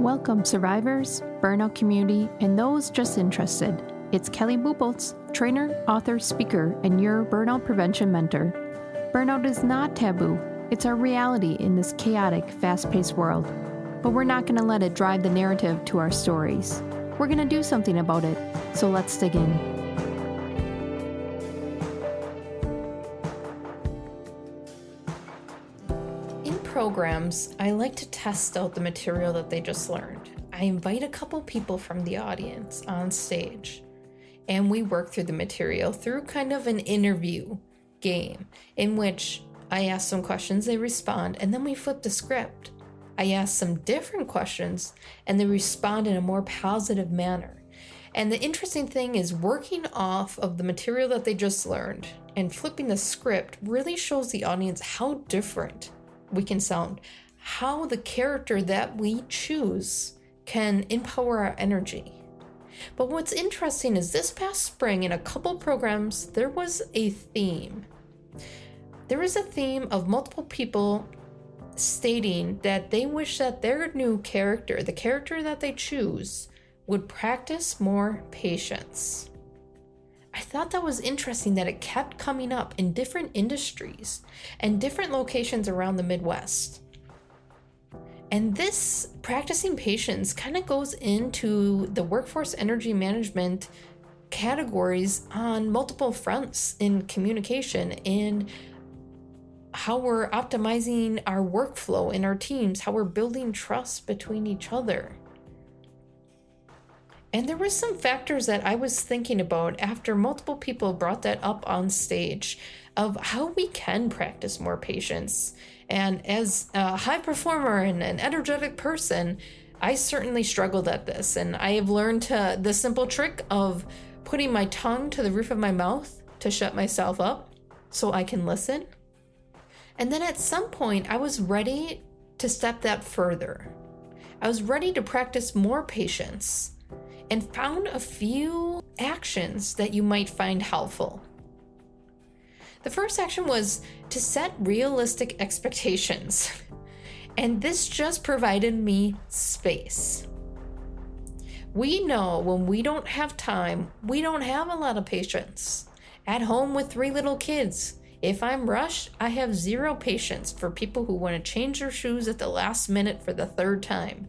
Welcome, survivors, burnout community, and those just interested. It's Kelly Bubolz, trainer, author, speaker, and your burnout prevention mentor. Burnout is not taboo. It's our reality in this chaotic, fast-paced world. But we're not going to let it drive the narrative to our stories. We're going to do something about it. So let's dig in. In programs, I like to test out the material that they just learned. I invite a couple people from the audience on stage, and we work through the material through kind of an interview game in which I ask some questions, they respond, and then we flip the script. I ask some different questions, and they respond in a more positive manner. And the interesting thing is working off of the material that they just learned and flipping the script really shows the audience how different we can sound, how the character that we choose can empower our energy. But what's interesting is this past spring in a couple programs, there was a theme. There was a theme of multiple people stating that they wish that their new character, the character that they choose, would practice more patience. I thought that was interesting that it kept coming up in different industries and different locations around the Midwest. And this practicing patience kind of goes into the workforce energy management categories on multiple fronts in communication and how we're optimizing our workflow in our teams, how we're building trust between each other. And there were some factors that I was thinking about after multiple people brought that up on stage of how we can practice more patience. And as a high performer and an energetic person, I certainly struggled at this. And I have learned the simple trick of putting my tongue to the roof of my mouth to shut myself up so I can listen. And then at some point, I was ready to step that further. I was ready to practice more patience and found a few actions that you might find helpful. The first action was to set realistic expectations. And this just provided me space. We know when we don't have time, we don't have a lot of patience. At home with 3 little kids, if I'm rushed, I have 0 patience for people who want to change their shoes at the last minute for the 3rd time.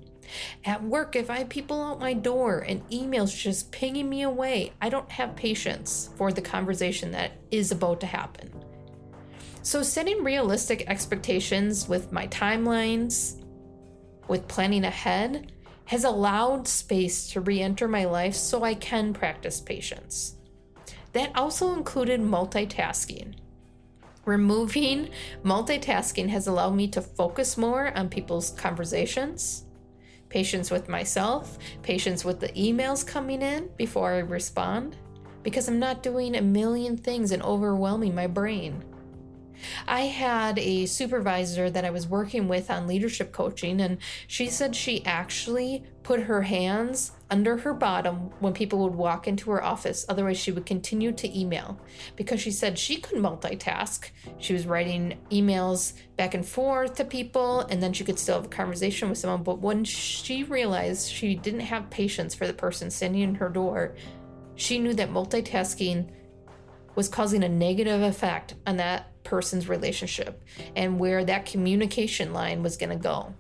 At work, if I have people out my door and emails just pinging me away, I don't have patience for the conversation that is about to happen. So setting realistic expectations with my timelines, with planning ahead, has allowed space to re-enter my life so I can practice patience. That also included multitasking. Removing multitasking has allowed me to focus more on people's conversations, patience with myself, patience with the emails coming in before I respond, because I'm not doing a million things and overwhelming my brain. I had a supervisor that I was working with on leadership coaching, and she said she actually put her hands under her bottom when people would walk into her office. Otherwise, she would continue to email because she said she couldn't multitask. She was writing emails back and forth to people, and then she could still have a conversation with someone. But when she realized she didn't have patience for the person standing in her door, she knew that multitasking was causing a negative effect on that person's relationship and where that communication line was going to go.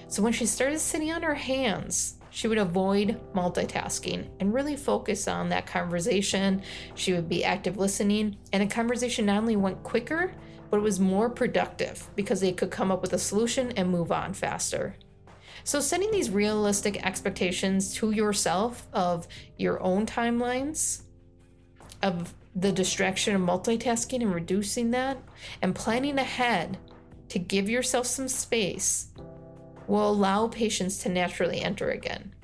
So when she started sitting on her hands, she would avoid multitasking and really focus on that conversation. She would be active listening, and the conversation not only went quicker, but it was more productive because they could come up with a solution and move on faster. So setting these realistic expectations to yourself of your own timelines, of the distraction of multitasking and reducing that, and planning ahead to give yourself some space will allow patience to naturally enter again.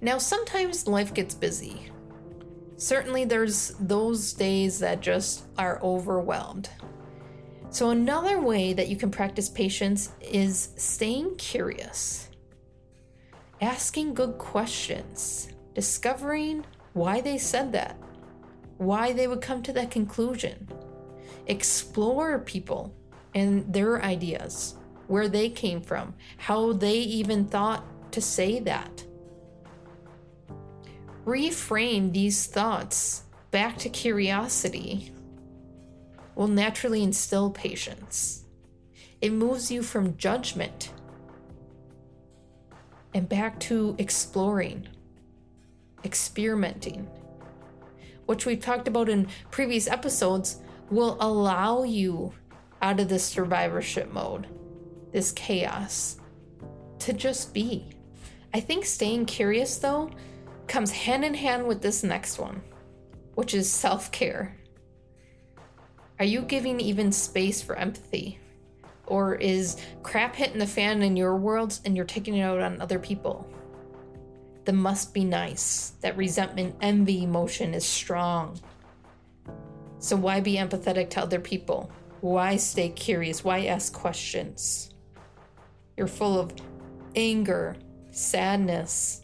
Now, sometimes life gets busy. Certainly there's those days that just are overwhelmed. So another way that you can practice patience is staying curious, asking good questions, discovering why they said that, why they would come to that conclusion. Explore people and their ideas. where they came from, how they even thought to say that. Reframe these thoughts back to curiosity will naturally instill patience. It moves you from judgment and back to exploring, experimenting, which we've talked about in previous episodes, will allow you out of this survivorship mode, this chaos, to just be. I think staying curious, though, comes hand in hand with this next one, which is self-care. Are you giving even space for empathy? Or is crap hitting the fan in your world and you're taking it out on other people? The must be nice, that resentment, envy emotion is strong. So why be empathetic to other people? Why stay curious? Why ask questions? You're full of anger, sadness,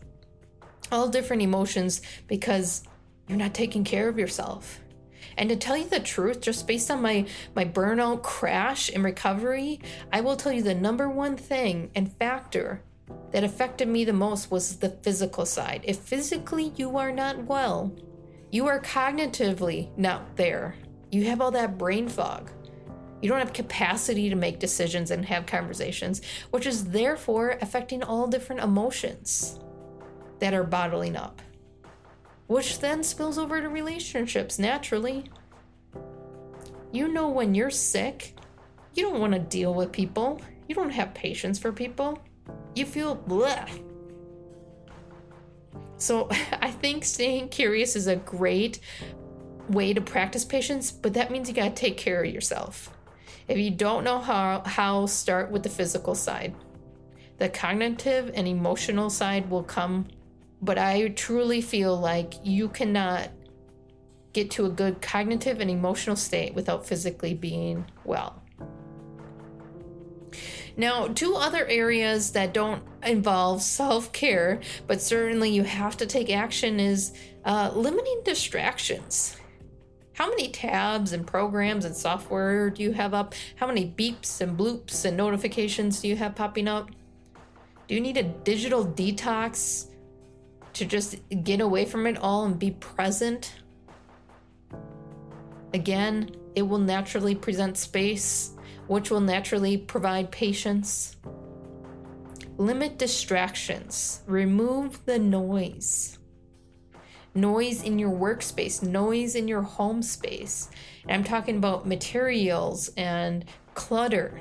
all different emotions because you're not taking care of yourself. And to tell you the truth, just based on my burnout crash and recovery, I will tell you the number one thing and factor that affected me the most was the physical side. If physically you are not well, you are cognitively not there. You have all that brain fog. You don't have capacity to make decisions and have conversations, which is therefore affecting all different emotions that are bottling up, which then spills over to relationships naturally. You know, when you're sick, you don't want to deal with people. You don't have patience for people. You feel bleh. So I think staying curious is a great way to practice patience, but that means you got to take care of yourself. If you don't know how, start with the physical side. The cognitive and emotional side will come, but I truly feel like you cannot get to a good cognitive and emotional state without physically being well. Now, two other areas that don't involve self-care, but certainly you have to take action, is limiting distractions. How many tabs and programs and software do you have up? How many beeps and bloops and notifications do you have popping up? Do you need a digital detox to just get away from it all and be present? Again, it will naturally present space, which will naturally provide patience. Limit distractions. Remove the noise. Noise in your workspace, noise in your home space. And I'm talking about materials and clutter.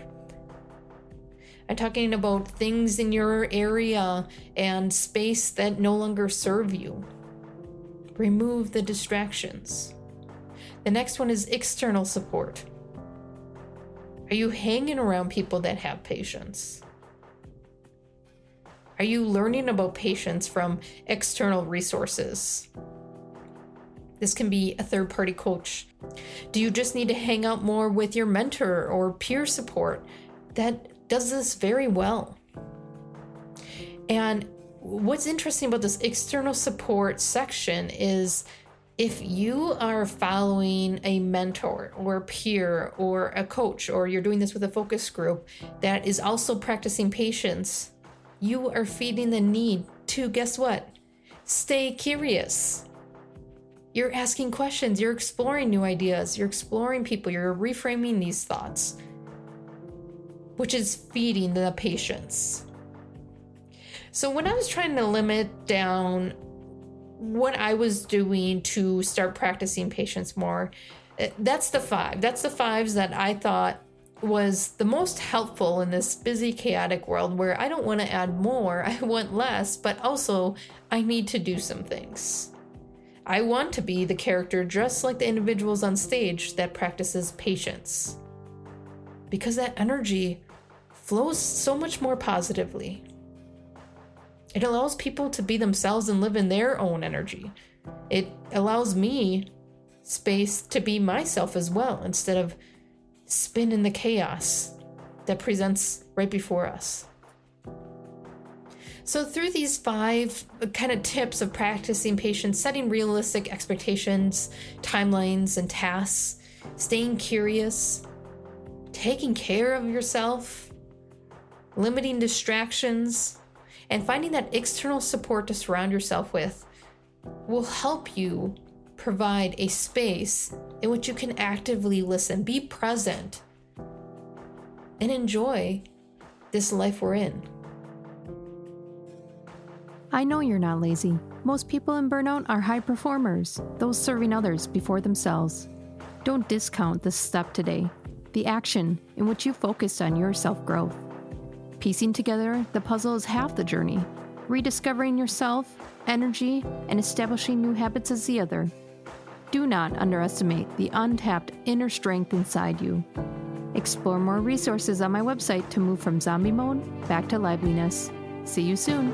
I'm talking about things in your area and space that no longer serve you. Remove the distractions. The next one is external support. Are you hanging around people that have patience? Are you learning about patience from external resources? This can be a third-party coach. Do you just need to hang out more with your mentor or peer support that does this very well? And what's interesting about this external support section is if you are following a mentor or a peer or a coach, or you're doing this with a focus group that is also practicing patience, you are feeding the need to, guess what? Stay curious. You're asking questions, you're exploring new ideas, you're exploring people, you're reframing these thoughts, which is feeding the patience. So when I was trying to limit down what I was doing to start practicing patience more, that's the fives that I thought was the most helpful in this busy, chaotic world where I don't want to add more, I want less, but also I need to do some things. I want to be the character just like the individuals on stage that practices patience, because that energy flows so much more positively. It allows people to be themselves and live in their own energy. It allows me space to be myself as well, instead of spin in the chaos that presents right before us. So through these 5 kind of tips of practicing patience, setting realistic expectations, timelines, and tasks, staying curious, taking care of yourself, limiting distractions, and finding that external support to surround yourself with will help you provide a space in which you can actively listen, be present, and enjoy this life we're in. I know you're not lazy. Most people in burnout are high performers, those serving others before themselves. Don't discount this step today, the action in which you focus on your self-growth. Piecing together the puzzle is half the journey. Rediscovering yourself, energy, and establishing new habits is the other. Do not underestimate the untapped inner strength inside you. Explore more resources on my website to move from zombie mode back to liveliness. See you soon.